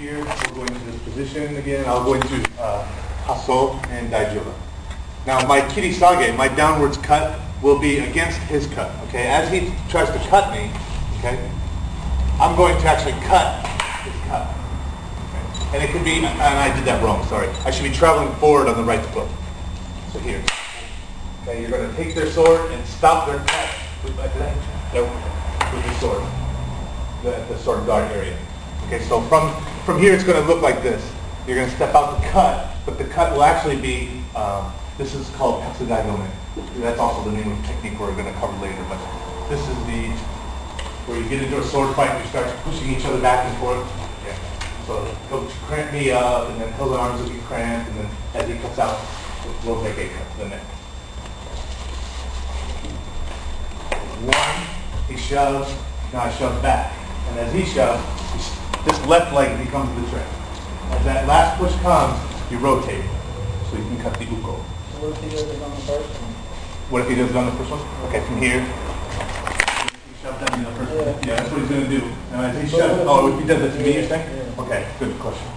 here, we'll go into this position again. I'll go into Hasso and Daijura. Now my kirisage, my downwards cut, will be against his cut. Okay, as he tries to cut me, okay, I'm going to actually cut his cut. Okay? And it could be, and I did that wrong, sorry. I should be traveling forward on the right foot. So here. Okay, you're going to take their sword and stop their cut with the sword, the sword guard area. Okay, so from here it's going to look like this. You're going to step out the cut, but the cut will actually be, this is called Katsugai Dome. That's also the name of the technique we're going to cover later. But this is where you get into a sword fight and you start pushing each other back and forth. Yeah. So he'll cramp me up, and then his arms will be cramped, and then as he cuts out, we'll take a cut to the neck. One, he shoves, now I shove back. And as he shoves, this left leg becomes the trap. As that last push comes, you rotate, so you can cut the uko. So what if he does it on the first one? What if he does it on the first one? Okay, from here, he shoved that in the first one. Yeah, that's what he's going to do. And as he shoves, if he does it to me, you're saying? Yeah. Okay, good question.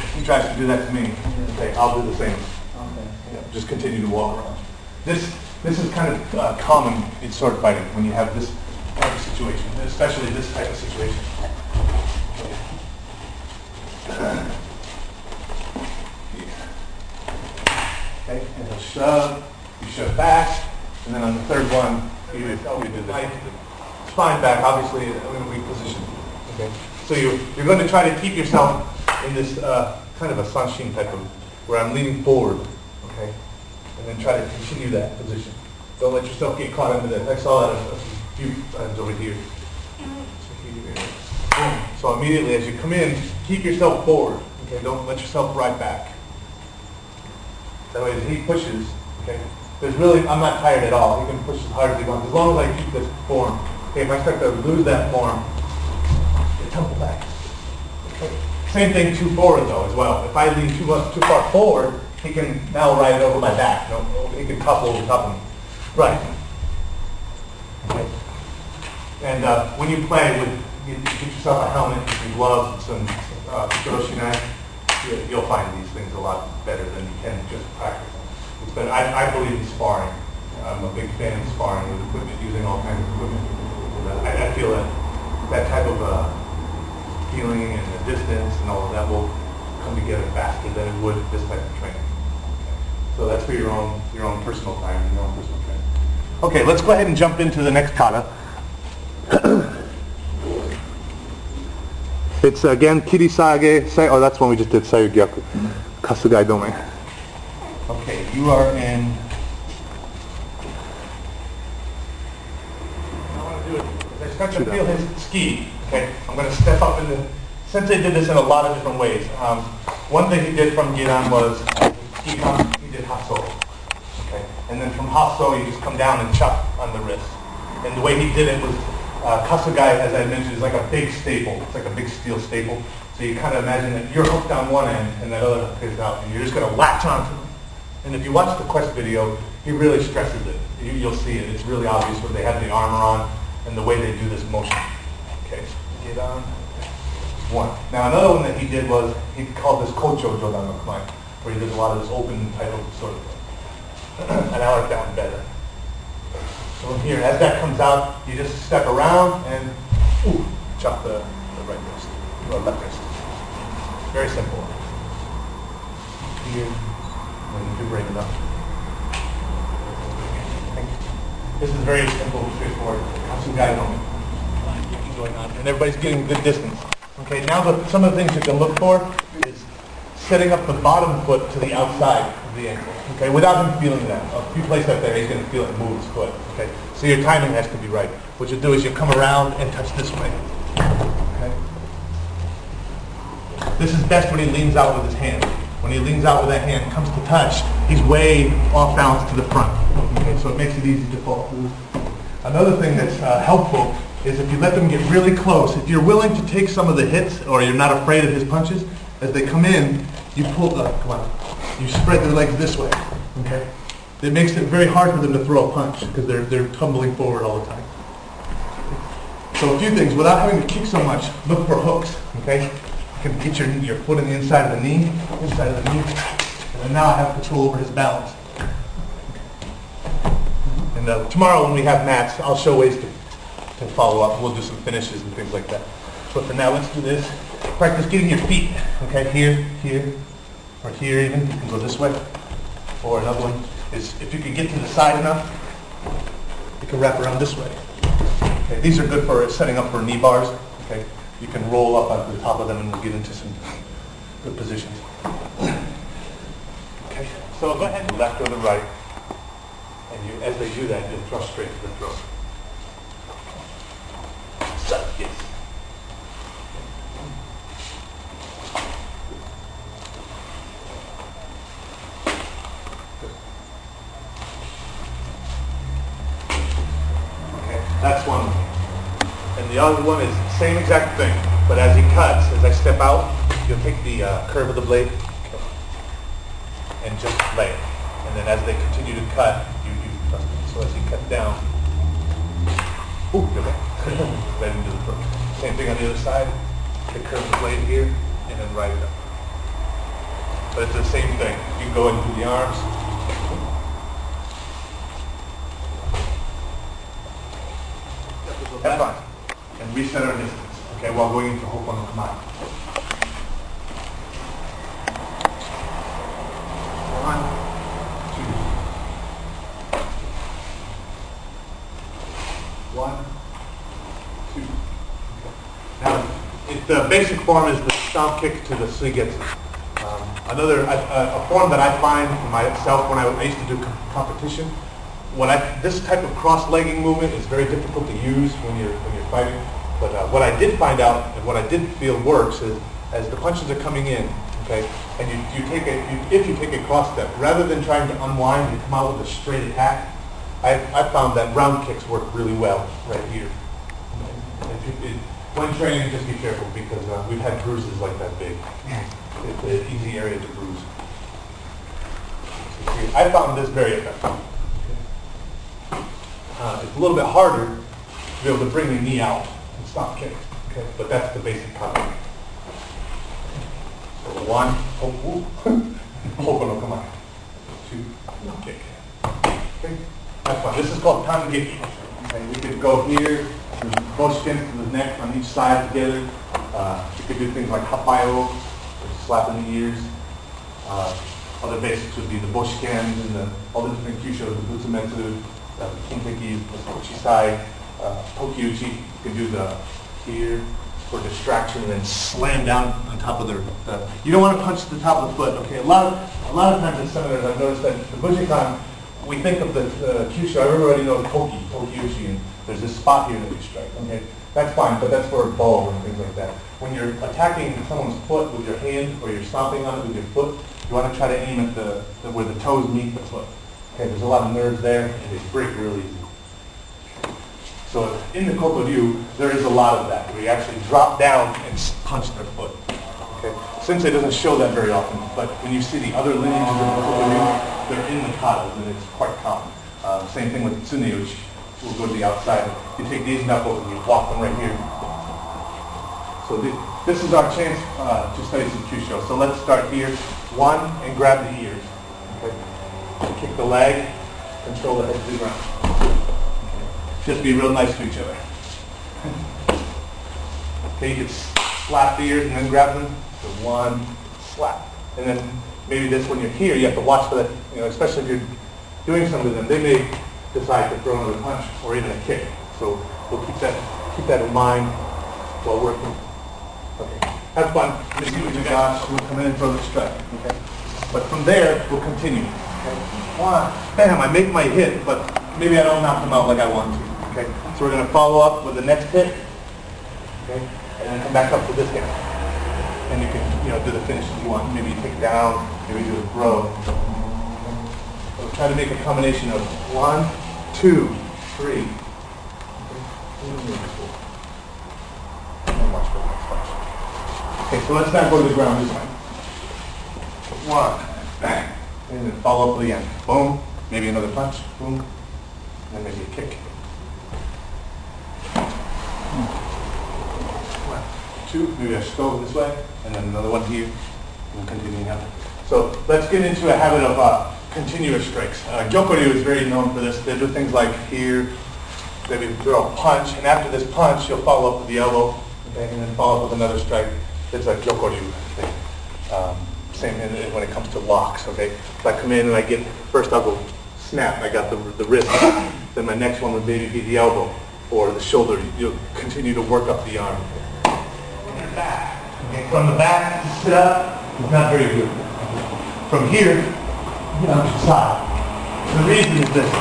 If he tries to do that to me, okay, I'll do the same. Okay. Yeah, just continue to walk around. This is kind of common in sword fighting when you have this type of situation, especially this type of situation. Okay, and he'll shove, you shove back, and then on the third one, you do the spine back, obviously in a weak position. Okay, so you're going to try to keep yourself in this kind of a sanshin type of, where I'm leaning forward, okay, and then try to continue that position. Don't let yourself get caught into that. I saw that a few times over here. Boom. So immediately as you come in, keep yourself forward. Okay, don't let yourself ride back. That way, as he pushes, okay, I'm not tired at all. He can push as hard as he wants, as long as I keep this form. Okay, if I start to lose that form, it tumble back. Okay. Same thing too forward though as well. If I lean too far forward, he can now ride it over my back. He can topple over top of me. Right. Okay. And when you play, get yourself a helmet, some gloves, some Kuroshinai. You'll find these things a lot better than you can just practice them. It's better. I believe in sparring. I'm a big fan of sparring with equipment, using all kinds of equipment. I feel that type of feeling and the distance and all of that will come together faster than it would this type of training. So that's for your own personal time, your own personal training. Okay, let's go ahead and jump into the next kata. It's again kirisage. Oh, that's one we just did. Sayugyaku, Kasugai Dome. Okay, you are in. I want to do it. I start to feel his ski. Okay, I'm going to step up in the. Sensei did this in a lot of different ways. One thing he did from Giran was he did Hasso. Okay, and then from Hasso you just come down and chop on the wrist. And the way he did it was. Kasugai, as I mentioned, is like a big staple. It's like a big steel staple. So you kind of imagine that you're hooked on one end and that other hook is out, and you're just going to latch onto it. And if you watch the Quest video, he really stresses it. You'll see it. It's really obvious where they have the armor on and the way they do this motion. Okay, so get on. One. Now another one that he did was, he called this Kocho Jodan no Kamae, where he did a lot of this open type of sort of thing. And I like that one better. So from here, as that comes out, you just step around and chop the right wrist, or left wrist. Very simple. Here, and you do break it up. Thank you. This is very simple, straightforward. Kasugai Dome. Going on, and everybody's getting good distance. Okay, now some of the things you can look for is setting up the bottom foot to the outside of the ankle. Okay, without him feeling that. If you place that there, he's going to feel it move his foot. Okay, so your timing has to be right. What you do is you come around and touch this way. Okay. This is best when he leans out with his hand. When he leans out with that hand, comes to touch, he's way off balance to the front. Okay, so it makes it easy to fall. Another thing that's helpful is if you let them get really close. If you're willing to take some of the hits, or you're not afraid of his punches, as they come in, you pull. Come on. You spread their legs this way, okay? It makes it very hard for them to throw a punch because they're tumbling forward all the time. So a few things, without having to kick so much, look for hooks, okay? You can get your foot in the inside of the knee, and then now I have control over his balance. And tomorrow when we have mats, I'll show ways to follow up. We'll do some finishes and things like that. But for now, let's do this. Practice getting your feet, okay? Here, or here even. You can go this way. Or another one is if you can get to the side enough, you can wrap around this way. Okay, these are good for setting up for knee bars. Okay, you can roll up onto the top of them and we'll get into some good positions. Okay, so go ahead, left or the right, and as they do that, you'll thrust straight to the throat. So, yes. That's one. And the other one is the same exact thing, but as he cuts, as I step out, you'll take the curve of the blade and just lay it. And then as they continue to cut, you trust it. So as he cuts down, ooh, go back. Right into the throat. Same thing on the other side. The curve of the blade here, and then right it up. But it's the same thing. You can go in through the arms. Have fun. And reset our distance, okay, while going into hook on the command. 1, 2. 1, 2. Okay. Now, the basic form is the stomp kick to the suigetsu. A form that I find for myself when I used to do competition. This type of cross-legging movement is very difficult to use when you're fighting. But what I did find out and what I did feel works is as the punches are coming in, okay, and if you take a cross step, rather than trying to unwind, you come out with a straight attack. I found that round kicks work really well right here. When training, just be careful because we've had bruises like that big. It's an easy area to bruise. I found this very effective. It's a little bit harder to be able to bring your knee out and stop kick. Okay, but that's the basic concept. So 1, hope no come on. 2, kick. Okay, that's fine. This is called tangeki. Okay, we could go here, both shins to the neck on each side together. You could do things like hapayo, slapping the ears. Other basics would be the boshikens and all the different kyusho, the butsumetsu. Kinteki, the Kochisai, Tokiuchi, you can do the here for distraction and then slam down on top of you don't want to punch the top of the foot, okay? A lot of times in seminars I've noticed that the Bushikan, we think of the Kyusho, everybody knows Tokiuchi, and there's this spot here that you strike, okay? That's fine, but that's for a bow and things like that. When you're attacking someone's foot with your hand or you're stomping on it with your foot, you want to try to aim at where the toes meet the foot. Okay, there's a lot of nerves there, and they break really easy. So in the Kokoryu, there is a lot of that, where you actually drop down and punch their foot. Okay, Sensei doesn't show that very often, but when you see the other lineages of the Kokoryu, they're in the katas, and it's quite common. Same thing with Tsuneuchi. We'll go to the outside. You take these knuckles and you walk them right here. So this is our chance to study some Kyusho. So let's start here. 1, and grab the ears. Okay. Kick the leg, control the head to the ground. Just be real nice to each other. Okay, you can slap the ears and then grab them. So 1, slap. And then maybe this when you're here, you have to watch for that, especially if you're doing something to them, they may decide to throw another punch or even a kick. So we'll keep that in mind while working. Okay. Have fun. Let me see what you got. We'll come in and throw the strike. Okay. But from there, we'll continue. Okay. 1, bam, I make my hit, but maybe I don't knock them out like I want to. Okay. So we're going to follow up with the next hit. Okay. And then come back up to this hit. And you can, do the finish if you want. Maybe you take it down, maybe do a throw. So try to make a combination of 1, 2, 3. Okay. And watch for the next punch. Okay, so let's not go to the ground this time. 1, bang. And then follow up with the end. Boom. Maybe another punch. Boom. And then maybe a kick. 2. Maybe I should go this way, and then another one here, and continuing out. So let's get into a habit of continuous strikes. Gyokoryu is very known for this. They do things like here, maybe throw a punch, and after this punch, you'll follow up with the elbow, okay, and then follow up with another strike. It's a Gyokoryu thing. Same when it comes to locks, okay? If I come in and I get, first I'll go snap, I got the wrist, then my next one would maybe be the elbow or the shoulder. You'll continue to work up the arm. From your back, okay? From the back to sit up, it's not very good. From here, get on the side. The reason is this.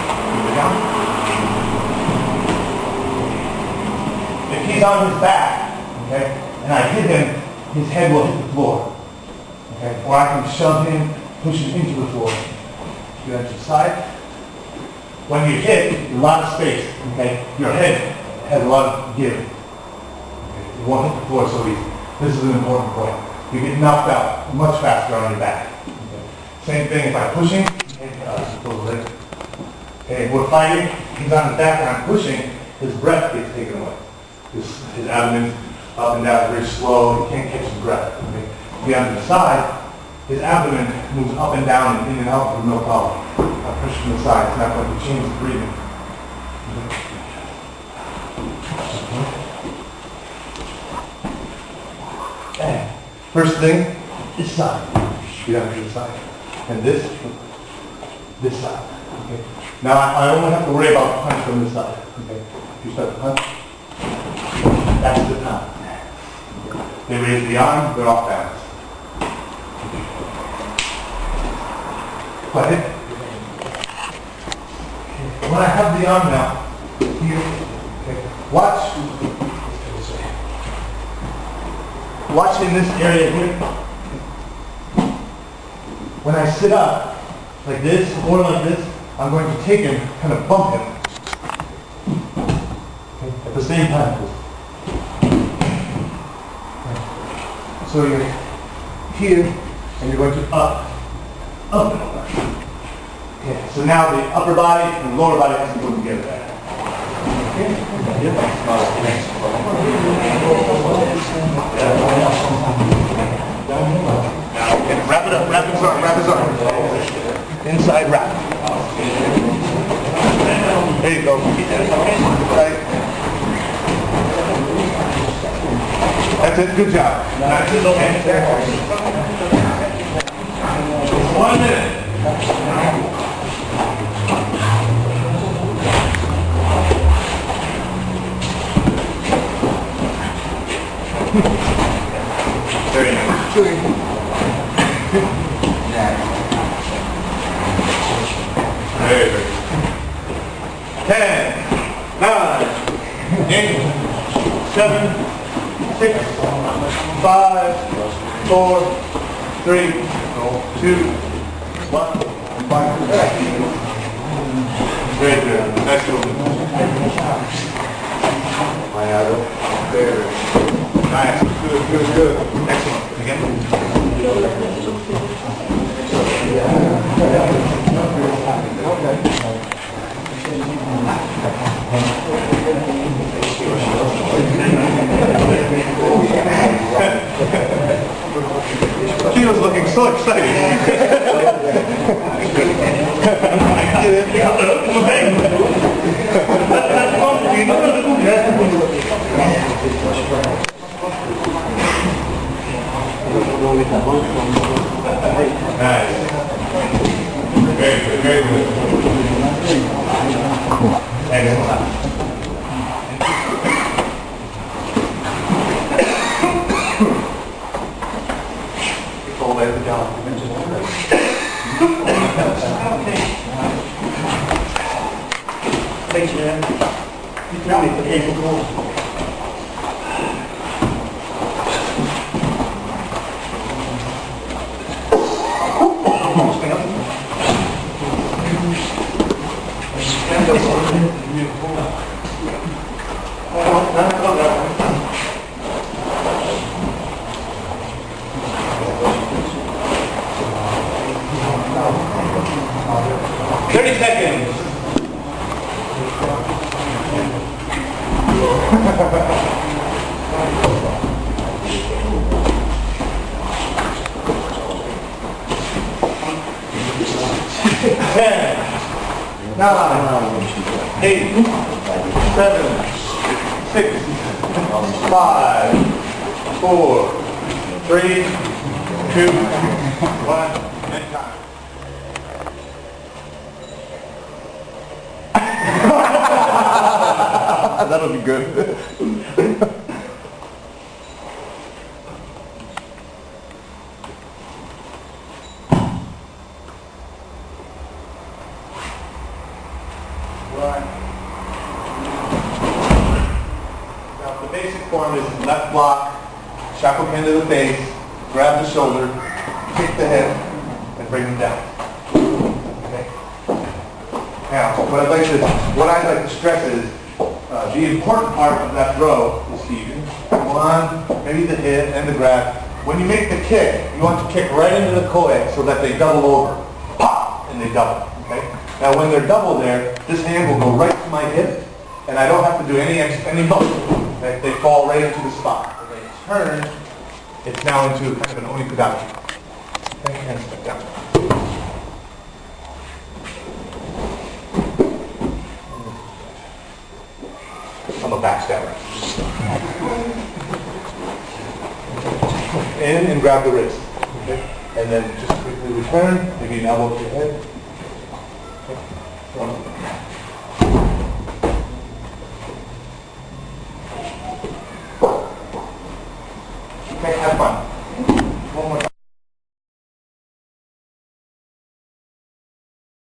If he's on his back, okay, and I hit him, his head will hit the floor. Okay? Or I can shove him, push him into the floor. Get on to the side. When you hit, a lot of space, okay? Your head has a lot of give. Okay? You won't hit the floor so easy. This is an important point. You get knocked out much faster on your back. Okay? Same thing if I'm pushing. Okay, we're fighting. He's on his back and I'm pushing. His breath gets taken away. His abdomen up and down very slow. He can't catch his breath. Okay? Get on the side. His abdomen moves up and down and in and out with no problem. I push from the side. It's not going to change the breathing. Okay. First thing, this side. Get on to the side. And this side. Okay. Now I only have to worry about the punch from this side. Okay. If you start the punch, that's the time. They raise the arm, they're off balance. Quiet. When I have the arm now, here, okay, watch in this area here. When I sit up, like this, or like this, I'm going to take him, kind of bump him. Okay, at the same time. Okay. So you're here, and you're going to up and over. Okay, so now the upper body and lower body has to go together. Okay. Now, okay, wrap it up, wrap his arm. Inside wrap. There you go. Right. That's it, good job. That's it, okay. 1 minute. Very nice. Very good. 10, 9, 8, 7, 6, 5, 4, 3, 2, 1. Very good. Nice movement. Very nice. Good. Excellent. Again. She was looking so excited. Nice. Very good, very good. Cool. Excellent. Hold it down. Thanks, man. You tell me the cable goes. 9, 8, 7, 6, 5, 4, 3, 2, 1, and time. That'll be good. Now the basic form is left block, shackle hand to the face, grab the shoulder, kick the hip, and bring them down. Okay. Now, what I'd like to stress is the important part of that throw is heaving. One, maybe the hip and the grab. When you make the kick, you want to kick right into the coed so that they double over. Pop! And they double. Okay? Now when they're double there, this hand will go right to my hip, and I don't have to do any motion. Okay? They fall right into the spot. When they turn, it's now into kind of an onikudachi. Okay? Hands back down. I'm a backstabber. In and grab the wrist. Okay? And then just quickly return, maybe an elbow to your head. Okay.